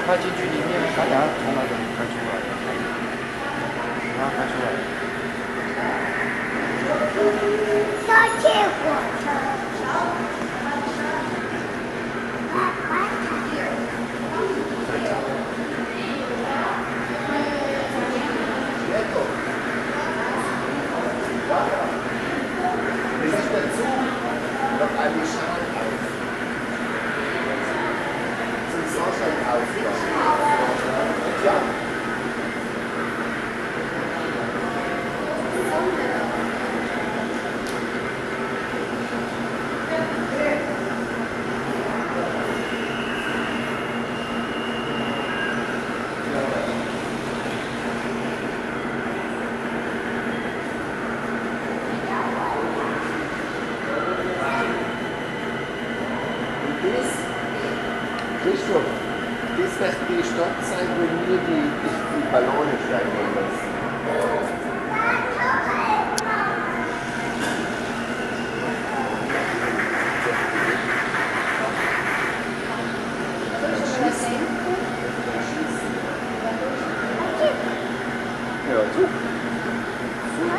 他进去里面，他俩从哪里开出来的？他开出来的。他去火车。Eine Schale auf. Zum Sonnenschein auf. Ja. Christoph, das möchte die Stadt sein, wo wir die Ballone steigen lassen.